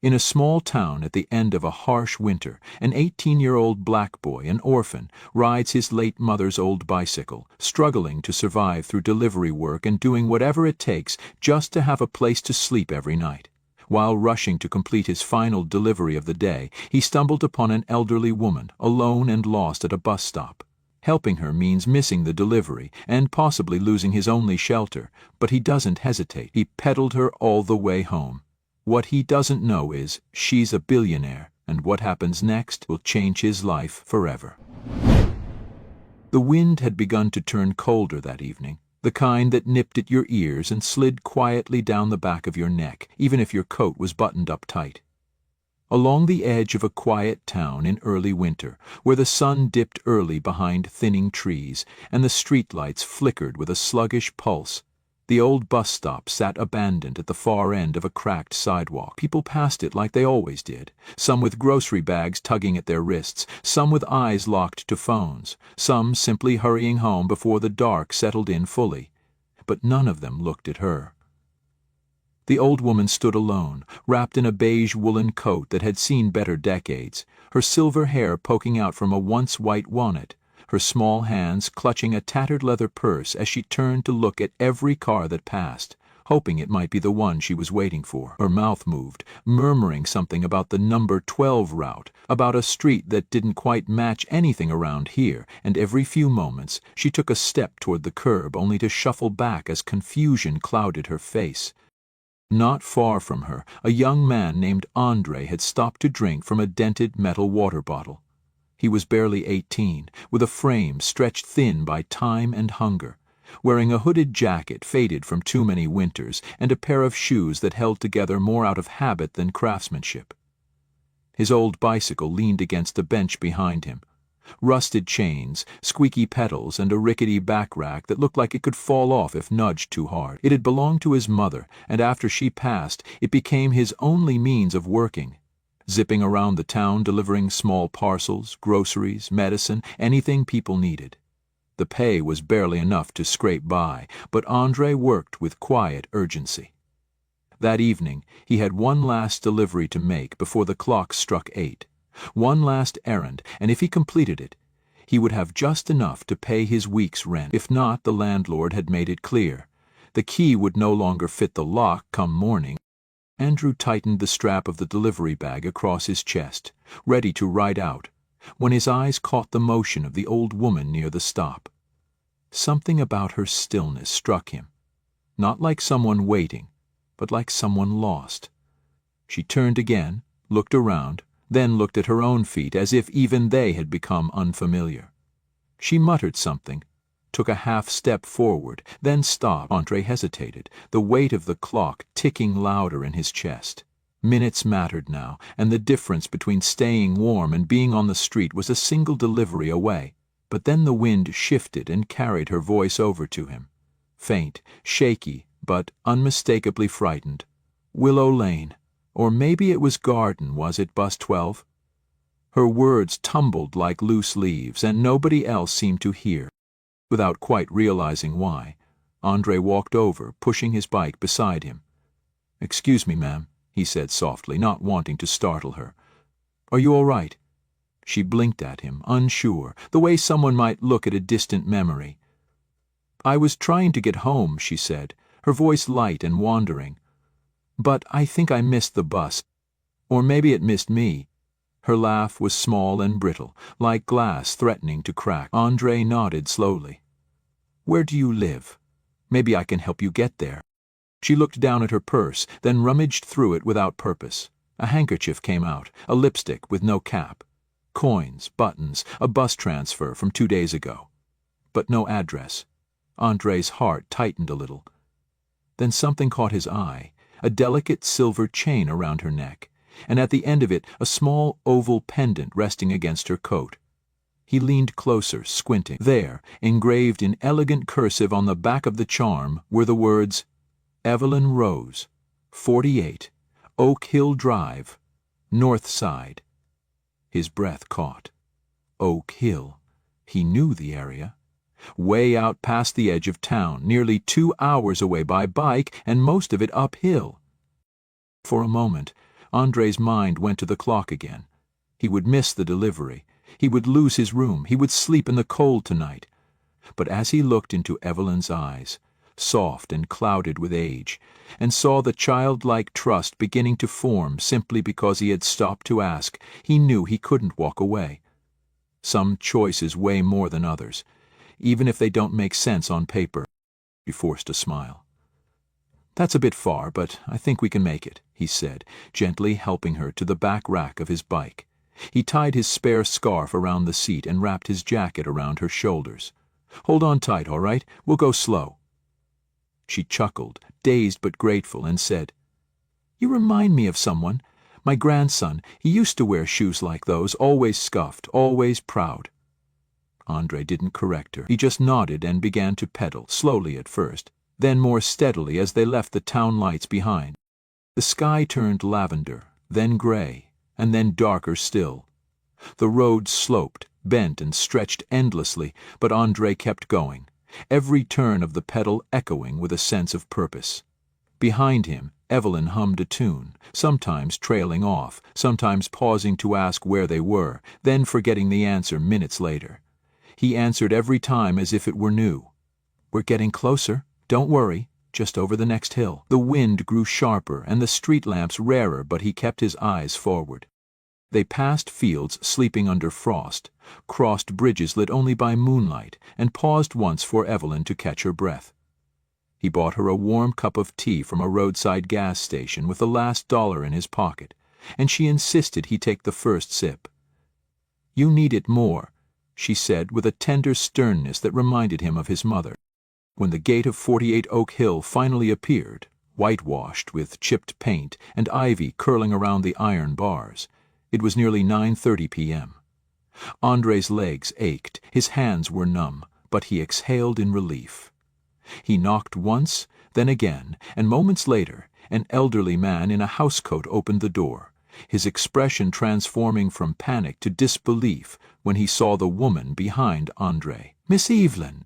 In a small town at the end of a harsh winter, an 18-year-old black boy, an orphan, rides his late mother's old bicycle, struggling to survive through delivery work and doing whatever it takes just to have a place to sleep every night. While rushing to complete his final delivery of the day, he stumbled upon an elderly woman, alone and lost at a bus stop. Helping her means missing the delivery and possibly losing his only shelter, but he doesn't hesitate. He pedaled her all the way home. What he doesn't know is she's a billionaire, and what happens next will change his life forever. The wind had begun to turn colder that evening, the kind that nipped at your ears and slid quietly down the back of your neck, even if your coat was buttoned up tight. Along the edge of a quiet town in early winter, where the sun dipped early behind thinning trees and the streetlights flickered with a sluggish pulse, the old bus stop sat abandoned at the far end of a cracked sidewalk. People passed it like they always did, some with grocery bags tugging at their wrists, some with eyes locked to phones, some simply hurrying home before the dark settled in fully. But none of them looked at her. The old woman stood alone, wrapped in a beige woolen coat that had seen better decades, her silver hair poking out from a once white walnut, her small hands clutching a tattered leather purse as she turned to look at every car that passed, hoping it might be the one she was waiting for. Her mouth moved, murmuring something about the number 12 route, about a street that didn't quite match anything around here, and every few moments she took a step toward the curb only to shuffle back as confusion clouded her face. Not far from her, a young man named Andre had stopped to drink from a dented metal water bottle. He was barely 18, with a frame stretched thin by time and hunger, wearing a hooded jacket faded from too many winters and a pair of shoes that held together more out of habit than craftsmanship. His old bicycle leaned against a bench behind him. Rusted chains, squeaky pedals, and a rickety back rack that looked like it could fall off if nudged too hard. It had belonged to his mother, and after she passed, it became his only means of working. Zipping around the town delivering small parcels, groceries, medicine, anything people needed. The pay was barely enough to scrape by, but Andre worked with quiet urgency. That evening, he had one last delivery to make before the clock struck 8. One last errand, and if he completed it, he would have just enough to pay his week's rent. If not, the landlord had made it clear. The key would no longer fit the lock come morning. Andrew tightened the strap of the delivery bag across his chest, ready to ride out, when his eyes caught the motion of the old woman near the stop. Something about her stillness struck him, not like someone waiting, but like someone lost. She turned again, looked around, then looked at her own feet as if even they had become unfamiliar. She muttered something, took a half step forward, then stopped. Andre hesitated, the weight of the clock ticking louder in his chest. Minutes mattered now, and the difference between staying warm and being on the street was a single delivery away. But then the wind shifted and carried her voice over to him. Faint, shaky, but unmistakably frightened. Willow Lane. Or maybe it was Garden, was it, bus 12? Her words tumbled like loose leaves, and nobody else seemed to hear. Without quite realizing why, Andre walked over, pushing his bike beside him. "Excuse me, ma'am," he said softly, not wanting to startle her. "Are you all right?" She blinked at him, unsure, the way someone might look at a distant memory. "I was trying to get home," she said, her voice light and wandering. "But I think I missed the bus. Or maybe it missed me." Her laugh was small and brittle, like glass threatening to crack. Andre nodded slowly. "Where do you live? Maybe I can help you get there." She looked down at her purse, then rummaged through it without purpose. A handkerchief came out, a lipstick with no cap. Coins, buttons, a bus transfer from 2 days ago. But no address. Andre's heart tightened a little. Then something caught his eye, a delicate silver chain around her neck, and at the end of it a small oval pendant resting against her coat. He leaned closer, squinting. There, engraved in elegant cursive on the back of the charm, were the words, "Evelyn Rose, 48, Oak Hill Drive, North Side." His breath caught. Oak Hill. He knew the area. Way out past the edge of town, nearly 2 hours away by bike, and most of it uphill. For a moment, Andre's mind went to the clock again. He would miss the delivery. He would lose his room. He would sleep in the cold tonight. But as he looked into Evelyn's eyes, soft and clouded with age, and saw the childlike trust beginning to form simply because he had stopped to ask, he knew he couldn't walk away. Some choices weigh more than others, even if they don't make sense on paper. He forced a smile. "That's a bit far, but I think we can make it," he said, gently helping her to the back rack of his bike. He tied his spare scarf around the seat and wrapped his jacket around her shoulders. "Hold on tight, all right? We'll go slow." She chuckled, dazed but grateful, and said, "You remind me of someone. My grandson, he used to wear shoes like those, always scuffed, always proud." Andre didn't correct her. He just nodded and began to pedal, slowly at first, then more steadily as they left the town lights behind. The sky turned lavender, then gray, and then darker still. The road sloped, bent and stretched endlessly, but Andre kept going, every turn of the pedal echoing with a sense of purpose. Behind him, Evelyn hummed a tune, sometimes trailing off, sometimes pausing to ask where they were, then forgetting the answer minutes later. He answered every time as if it were new. "We're getting closer. Don't worry. Just over the next hill." The wind grew sharper and the street lamps rarer, but he kept his eyes forward. They passed fields sleeping under frost, crossed bridges lit only by moonlight, and paused once for Evelyn to catch her breath. He bought her a warm cup of tea from a roadside gas station with the last dollar in his pocket, and she insisted he take the first sip. "You need it more," she said with a tender sternness that reminded him of his mother. When the gate of 48 Oak Hill finally appeared, whitewashed with chipped paint and ivy curling around the iron bars, it was nearly 9:30 p.m. Andre's legs ached, his hands were numb, but he exhaled in relief. He knocked once, then again, and moments later, an elderly man in a housecoat opened the door, his expression transforming from panic to disbelief when he saw the woman behind Andre. "Miss Evelyn!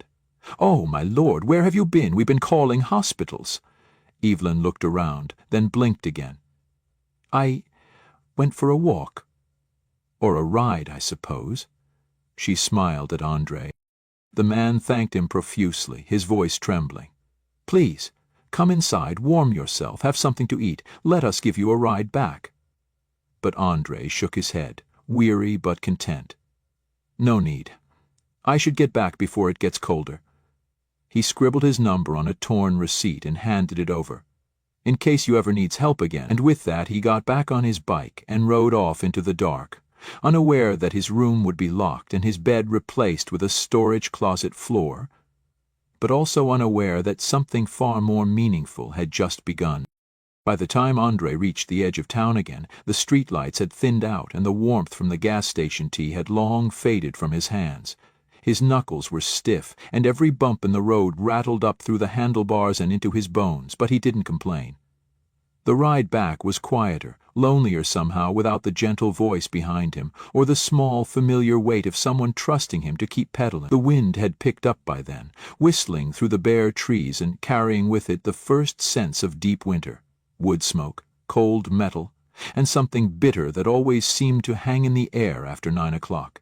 Oh, my lord, where have you been? We've been calling hospitals." Evelyn looked around, then blinked again. "I went for a walk. Or a ride, I suppose." She smiled at Andre. The man thanked him profusely, his voice trembling. "Please, come inside, warm yourself, have something to eat. Let us give you a ride back." But Andre shook his head, weary but content. "No need. I should get back before it gets colder." He scribbled his number on a torn receipt and handed it over. "In case you ever needs help again," and with that he got back on his bike and rode off into the dark, unaware that his room would be locked and his bed replaced with a storage closet floor, but also unaware that something far more meaningful had just begun. By the time Andre reached the edge of town again, the streetlights had thinned out and the warmth from the gas station tea had long faded from his hands. His knuckles were stiff, and every bump in the road rattled up through the handlebars and into his bones, but he didn't complain. The ride back was quieter, lonelier somehow without the gentle voice behind him, or the small, familiar weight of someone trusting him to keep pedaling. The wind had picked up by then, whistling through the bare trees and carrying with it the first sense of deep winter, wood smoke, cold metal, and something bitter that always seemed to hang in the air after 9 o'clock.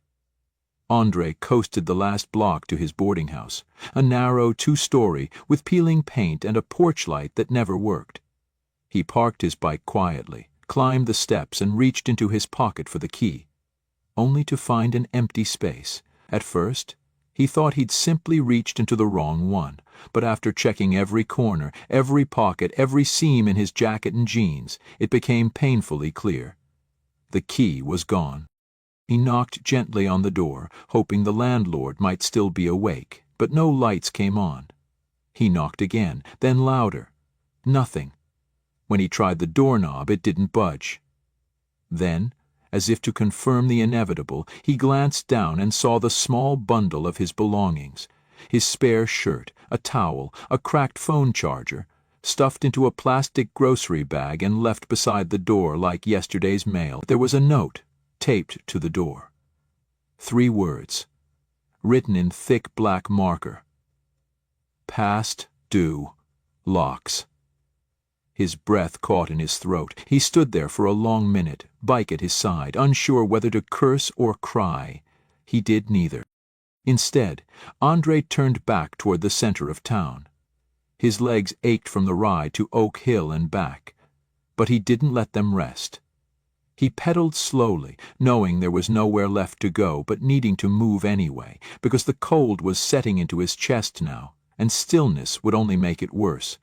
Andre coasted the last block to his boarding house, a narrow 2-story with peeling paint and a porch light that never worked. He parked his bike quietly, climbed the steps and reached into his pocket for the key, only to find an empty space. At first, he thought he'd simply reached into the wrong one, but after checking every corner, every pocket, every seam in his jacket and jeans, it became painfully clear. The key was gone. He knocked gently on the door, hoping the landlord might still be awake, but no lights came on. He knocked again, then louder. Nothing. When he tried the doorknob, it didn't budge. Then, as if to confirm the inevitable, he glanced down and saw the small bundle of his belongings, his spare shirt, a towel, a cracked phone charger, stuffed into a plastic grocery bag and left beside the door like yesterday's mail. There was a note taped to the door. 3 words, written in thick black marker. "Past due locks." His breath caught in his throat. He stood there for a long minute, bike at his side, unsure whether to curse or cry. He did neither. Instead, Andre turned back toward the center of town. His legs ached from the ride to Oak Hill and back, but he didn't let them rest. He pedaled slowly, knowing there was nowhere left to go but needing to move anyway, because the cold was setting into his chest now, and stillness would only make it worse.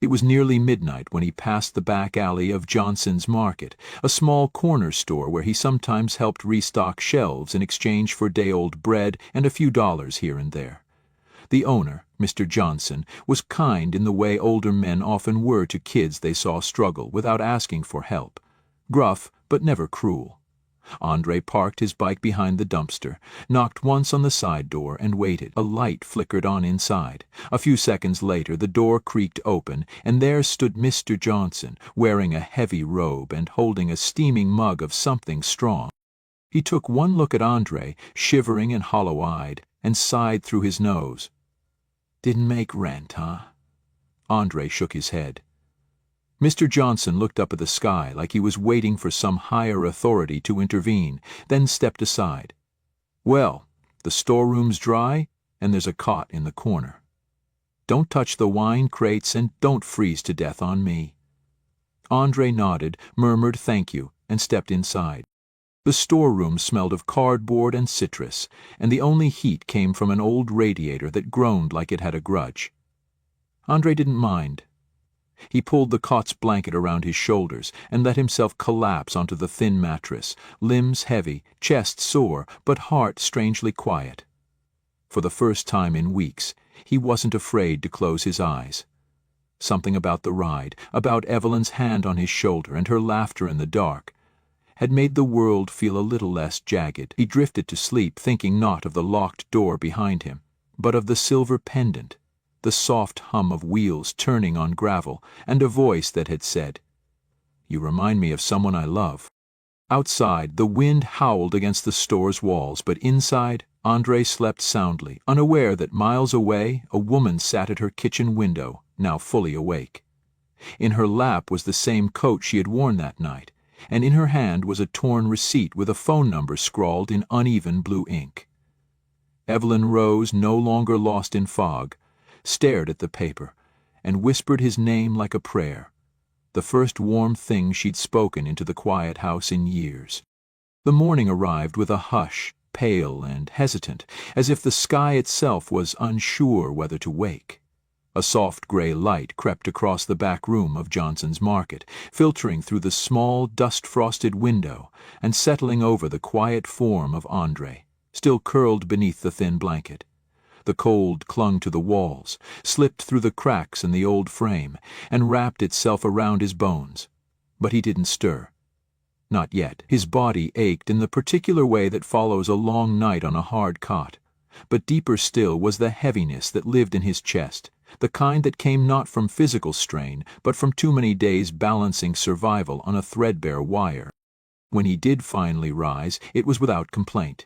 It was nearly midnight when he passed the back alley of Johnson's Market, a small corner store where he sometimes helped restock shelves in exchange for day-old bread and a few dollars here and there. The owner, Mr. Johnson, was kind in the way older men often were to kids they saw struggle without asking for help. Gruff, but never cruel. Andre parked his bike behind the dumpster, knocked once on the side door, and waited. A light flickered on inside. A few seconds later the door creaked open, and there stood Mr. Johnson, wearing a heavy robe and holding a steaming mug of something strong. He took one look at Andre, shivering and hollow-eyed, and sighed through his nose. "Didn't make rent, huh?" Andre shook his head. Mr. Johnson looked up at the sky like he was waiting for some higher authority to intervene, then stepped aside. "Well, the storeroom's dry, and there's a cot in the corner. Don't touch the wine crates and don't freeze to death on me." Andre nodded, murmured thank you, and stepped inside. The storeroom smelled of cardboard and citrus, and the only heat came from an old radiator that groaned like it had a grudge. Andre didn't mind. He pulled the cot's blanket around his shoulders and let himself collapse onto the thin mattress, limbs heavy, chest sore, but heart strangely quiet. For the first time in weeks, he wasn't afraid to close his eyes. Something about the ride, about Evelyn's hand on his shoulder and her laughter in the dark, had made the world feel a little less jagged. He drifted to sleep, thinking not of the locked door behind him, but of the silver pendant, the soft hum of wheels turning on gravel, and a voice that had said, "You remind me of someone I love." Outside, the wind howled against the store's walls, but inside, Andre slept soundly, unaware that miles away a woman sat at her kitchen window, now fully awake. In her lap was the same coat she had worn that night, and in her hand was a torn receipt with a phone number scrawled in uneven blue ink. Evelyn rose, no longer lost in fog, stared at the paper, and whispered his name like a prayer, the first warm thing she'd spoken into the quiet house in years. The morning arrived with a hush, pale and hesitant, as if the sky itself was unsure whether to wake. A soft gray light crept across the back room of Johnson's Market, filtering through the small, dust-frosted window and settling over the quiet form of Andre, still curled beneath the thin blanket. The cold clung to the walls, slipped through the cracks in the old frame, and wrapped itself around his bones. But he didn't stir. Not yet. His body ached in the particular way that follows a long night on a hard cot. But deeper still was the heaviness that lived in his chest, the kind that came not from physical strain, but from too many days balancing survival on a threadbare wire. When he did finally rise, it was without complaint.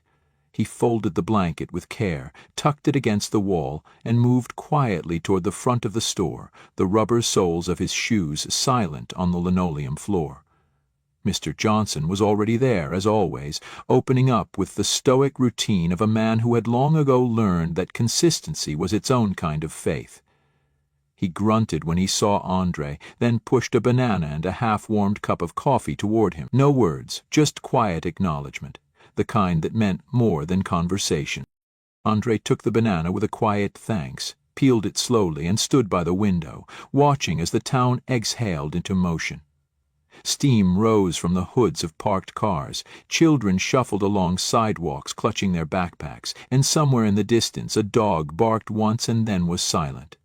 He folded the blanket with care, tucked it against the wall, and moved quietly toward the front of the store, the rubber soles of his shoes silent on the linoleum floor. Mr. Johnson was already there, as always, opening up with the stoic routine of a man who had long ago learned that consistency was its own kind of faith. He grunted when he saw Andre, then pushed a banana and a half-warmed cup of coffee toward him. No words, just quiet acknowledgement, the kind that meant more than conversation. Andre took the banana with a quiet thanks, peeled it slowly, and stood by the window, watching as the town exhaled into motion. Steam rose from the hoods of parked cars, children shuffled along sidewalks clutching their backpacks, and somewhere in the distance a dog barked once and then was silent.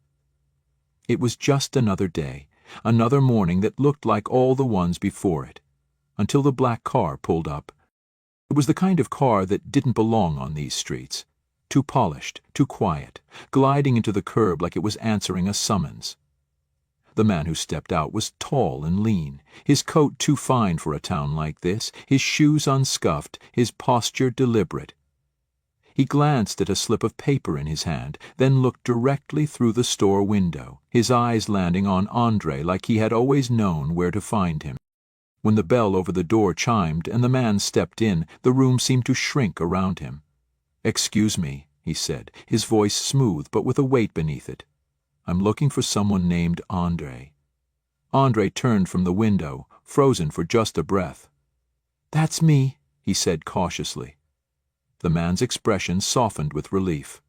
It was just another day, another morning that looked like all the ones before it, until the black car pulled up. It was the kind of car that didn't belong on these streets. Too polished, too quiet, gliding into the curb like it was answering a summons. The man who stepped out was tall and lean, his coat too fine for a town like this, his shoes unscuffed, his posture deliberate. He glanced at a slip of paper in his hand, then looked directly through the store window, his eyes landing on Andre like he had always known where to find him. When the bell over the door chimed and the man stepped in, the room seemed to shrink around him. "Excuse me," he said, his voice smooth but with a weight beneath it. "I'm looking for someone named Andre." Andre turned from the window, frozen for just a breath. "That's me," he said cautiously. The man's expression softened with relief.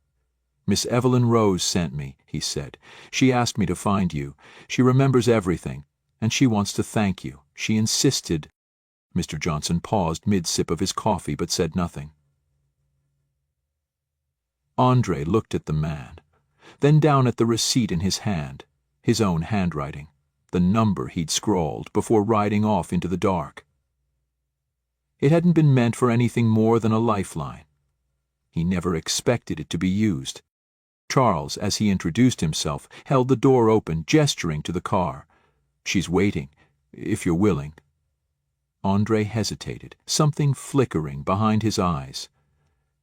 "Miss Evelyn Rose sent me," he said. "She asked me to find you. She remembers everything, and she wants to thank you. She insisted—" Mr. Johnson paused mid-sip of his coffee but said nothing. Andre looked at the man, then down at the receipt in his hand, his own handwriting, the number he'd scrawled before riding off into the dark. It hadn't been meant for anything more than a lifeline. He never expected it to be used. Charles, as he introduced himself, held the door open, gesturing to the car. "She's waiting, if you're willing." Andre hesitated, something flickering behind his eyes.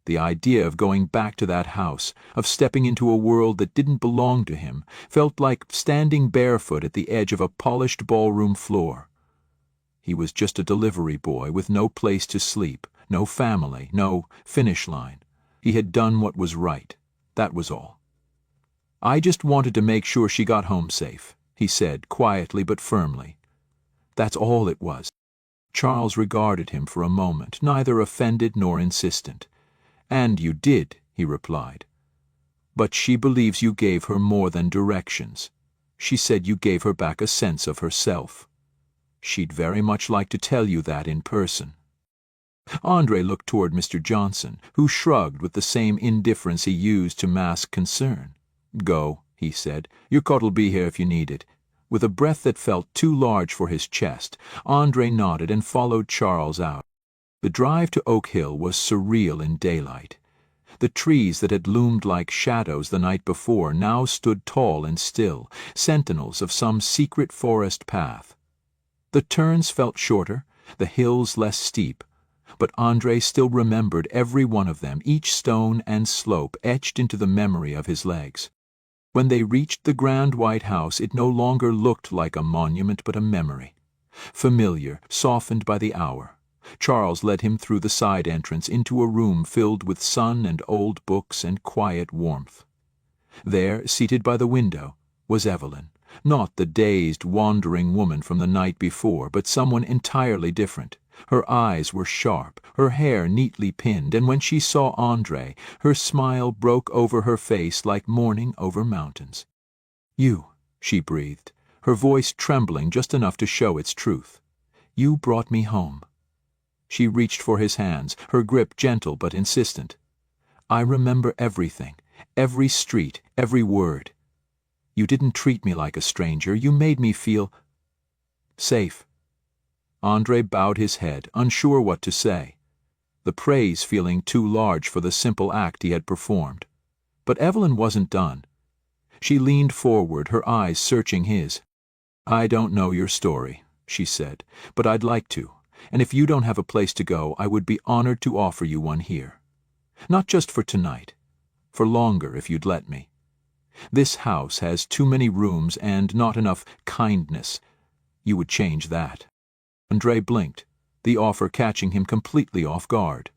The idea of going back to that house, of stepping into a world that didn't belong to him, felt like standing barefoot at the edge of a polished ballroom floor. He was just a delivery boy with no place to sleep, no family, no finish line. He had done what was right. That was all. "I just wanted to make sure she got home safe," he said, quietly but firmly. That's all it was. Charles regarded him for a moment, neither offended nor insistent. "And you did," he replied. "But she believes you gave her more than directions. She said you gave her back a sense of herself. She'd very much like to tell you that in person." Andre looked toward Mr. Johnson, who shrugged with the same indifference he used to mask concern. "Go," he said. "Your coat'll be here if you need it." With a breath that felt too large for his chest, Andre nodded and followed Charles out. The drive to Oak Hill was surreal in daylight. The trees that had loomed like shadows the night before now stood tall and still, sentinels of some secret forest path. The turns felt shorter, the hills less steep, but Andre still remembered every one of them, each stone and slope etched into the memory of his legs. When they reached the grand white house, it no longer looked like a monument but a memory. Familiar, softened by the hour, Charles led him through the side entrance into a room filled with sun and old books and quiet warmth. There, seated by the window, was Evelyn, not the dazed, wandering woman from the night before, but someone entirely different. Her eyes were sharp, her hair neatly pinned, and when she saw Andre, her smile broke over her face like morning over mountains. "You," she breathed, her voice trembling just enough to show its truth. "You brought me home." She reached for his hands, her grip gentle but insistent. "I remember everything, every street, every word. You didn't treat me like a stranger. You made me feel safe." Andre bowed his head, unsure what to say, the praise feeling too large for the simple act he had performed. But Evelyn wasn't done. She leaned forward, her eyes searching his. "I don't know your story," she said, "but I'd like to, and if you don't have a place to go, I would be honored to offer you one here. Not just for tonight, for longer if you'd let me. This house has too many rooms and not enough kindness. You would change that." Andre blinked, the offer catching him completely off guard.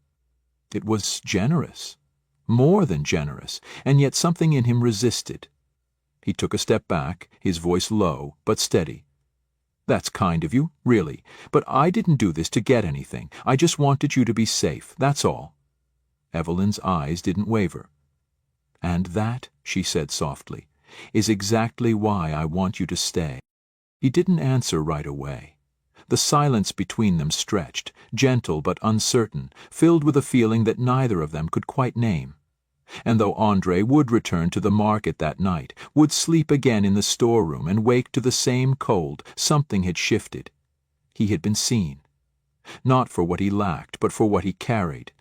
It was generous, more than generous, and yet something in him resisted. He took a step back, his voice low but steady. "That's kind of you, really, but I didn't do this to get anything. I just wanted you to be safe, that's all." Evelyn's eyes didn't waver. "And that," she said softly, "is exactly why I want you to stay." He didn't answer right away. The silence between them stretched, gentle but uncertain, filled with a feeling that neither of them could quite name. And though Andre would return to the market that night, would sleep again in the storeroom and wake to the same cold, something had shifted. He had been seen. Not for what he lacked, but for what he carried.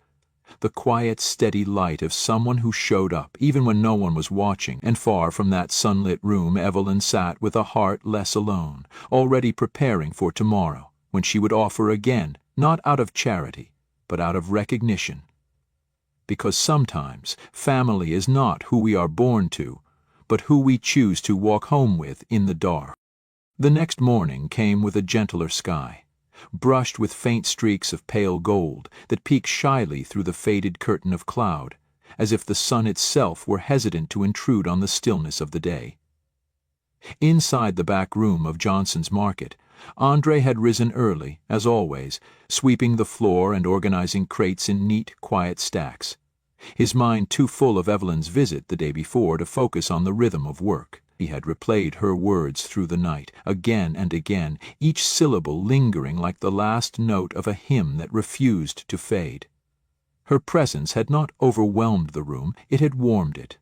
The quiet, steady light of someone who showed up, even when no one was watching, and far from that sunlit room Evelyn sat with a heart less alone, already preparing for tomorrow, when she would offer again, not out of charity, but out of recognition. because sometimes family is not who we are born to, but who we choose to walk home with in the dark. The next morning came with a gentler sky, brushed with faint streaks of pale gold that peeked shyly through the faded curtain of cloud, as if the sun itself were hesitant to intrude on the stillness of the day. Inside the back room of Johnson's Market, Andre had risen early, as always, sweeping the floor and organizing crates in neat, quiet stacks, his mind too full of Evelyn's visit the day before to focus on the rhythm of work. He had replayed her words through the night, again and again, each syllable lingering like the last note of a hymn that refused to fade. Her presence had not overwhelmed the room, it had warmed it.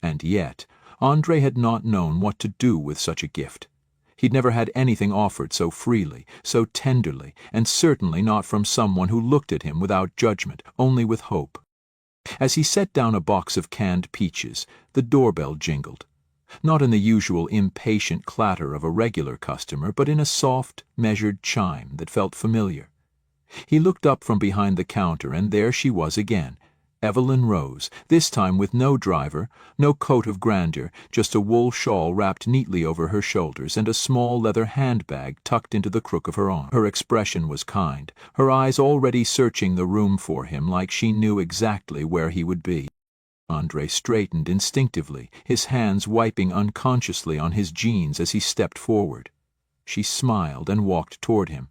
And yet, Andre had not known what to do with such a gift. He'd never had anything offered so freely, so tenderly, and certainly not from someone who looked at him without judgment, only with hope. As he set down a box of canned peaches, the doorbell jingled, not in the usual impatient clatter of a regular customer, but in a soft, measured chime that felt familiar. He looked up from behind the counter, and there she was again, Evelyn Rose, this time with no driver, no coat of grandeur, just a wool shawl wrapped neatly over her shoulders and a small leather handbag tucked into the crook of her arm. Her expression was kind, her eyes already searching the room for him like she knew exactly where he would be. Andre straightened instinctively, his hands wiping unconsciously on his jeans as he stepped forward. She smiled and walked toward him,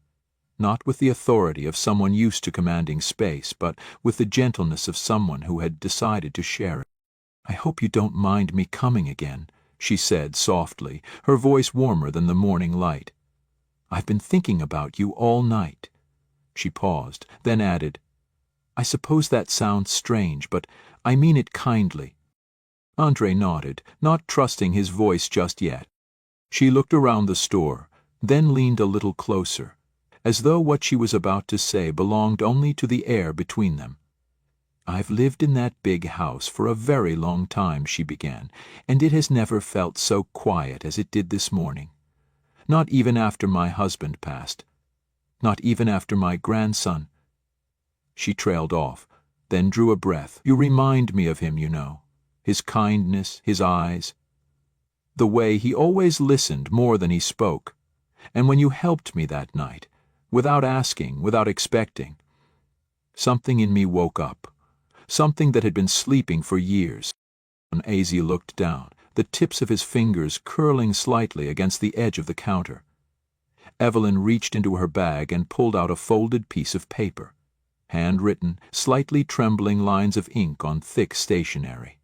not with the authority of someone used to commanding space, but with the gentleness of someone who had decided to share it. "I hope you don't mind me coming again," she said softly, her voice warmer than the morning light. "I've been thinking about you all night." She paused, then added, "I suppose that sounds strange, but I mean it kindly." Andre nodded, not trusting his voice just yet. She looked around the store, then leaned a little closer, as though what she was about to say belonged only to the air between them. "I've lived in that big house for a very long time," she began, "and it has never felt so quiet as it did this morning. Not even after my husband passed. Not even after my grandson." She trailed off, then drew a breath. "You remind me of him, you know. His kindness, his eyes. The way he always listened more than he spoke. And when you helped me that night, without asking, without expecting, something in me woke up, something that had been sleeping for years." Azy looked down, the tips of his fingers curling slightly against the edge of the counter. Evelyn reached into her bag and pulled out a folded piece of paper, handwritten, slightly trembling lines of ink on thick stationery.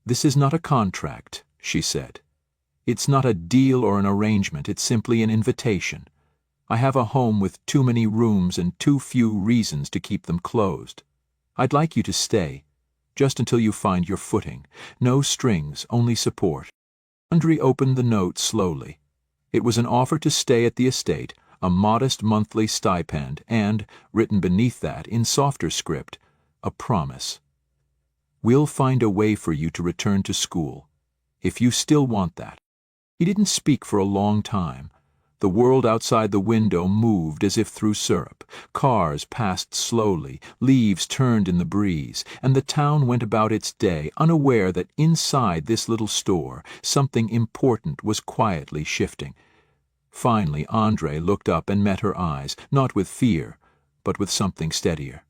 "This is not a contract," she said. "It's not a deal or an arrangement, it's simply an invitation. I have a home with too many rooms and too few reasons to keep them closed. I'd like you to stay, just until you find your footing. No strings, only support." Andre opened the note slowly. It was an offer to stay at the estate, a modest monthly stipend, and, written beneath that, in softer script, a promise. "We'll find a way for you to return to school, if you still want that." He didn't speak for a long time. The world outside the window moved as if through syrup. Cars passed slowly, leaves turned in the breeze, and the town went about its day, unaware that inside this little store something important was quietly shifting. Finally, Andre looked up and met her eyes, not with fear, but with something steadier.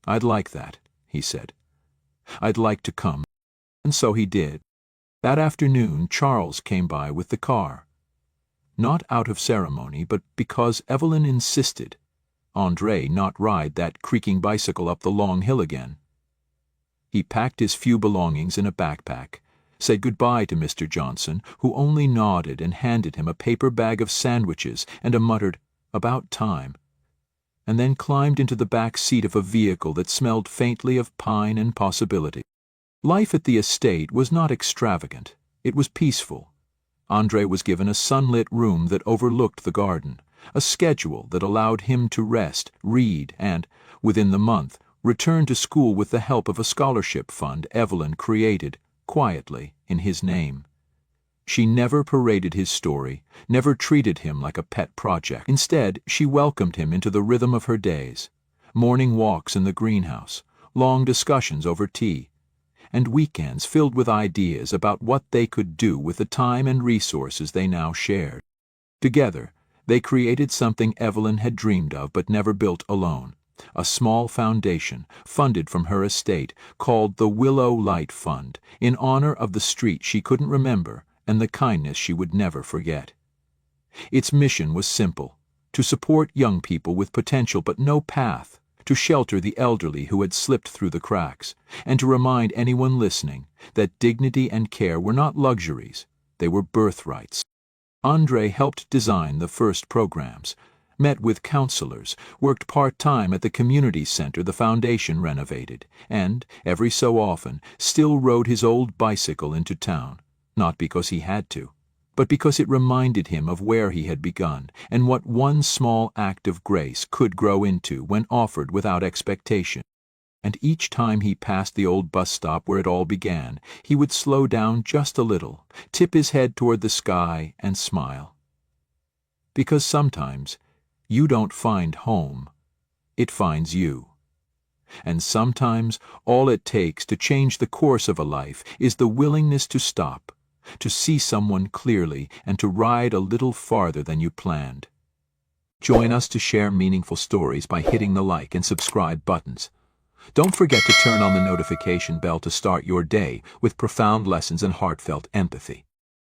"I'd like that," he said. "I'd like to come." And so he did. That afternoon, Charles came by with the car. Not out of ceremony, but because Evelyn insisted. Andre not ride that creaking bicycle up the long hill again. He packed his few belongings in a backpack, said goodbye to Mr. Johnson, who only nodded and handed him a paper bag of sandwiches and a muttered, "About time," and then climbed into the back seat of a vehicle that smelled faintly of pine and possibility. Life at the estate was not extravagant. It was peaceful. Andre was given a sunlit room that overlooked the garden, a schedule that allowed him to rest, read, and, within the month, return to school with the help of a scholarship fund Evelyn created, quietly, in his name. She never paraded his story, never treated him like a pet project. Instead, she welcomed him into the rhythm of her days. Morning walks in the greenhouse, long discussions over tea, and weekends filled with ideas about what they could do with the time and resources they now shared. Together, they created something Evelyn had dreamed of but never built alone, a small foundation funded from her estate called the Willow Light Fund, in honor of the street she couldn't remember and the kindness she would never forget. Its mission was simple: to support young people with potential but no path, to shelter the elderly who had slipped through the cracks, and to remind anyone listening that dignity and care were not luxuries, they were birthrights. Andre helped design the first programs, met with counselors, worked part-time at the community center the foundation renovated, and, every so often, still rode his old bicycle into town, not because he had to, but because it reminded him of where he had begun and what one small act of grace could grow into when offered without expectation. And each time he passed the old bus stop where it all began, he would slow down just a little, tip his head toward the sky, and smile. Because sometimes you don't find home, it finds you. And sometimes all it takes to change the course of a life is the willingness to stop, to see someone clearly, and to ride a little farther than you planned. Join us to share meaningful stories by hitting the like and subscribe buttons. Don't forget to turn on the notification bell to start your day with profound lessons and heartfelt empathy.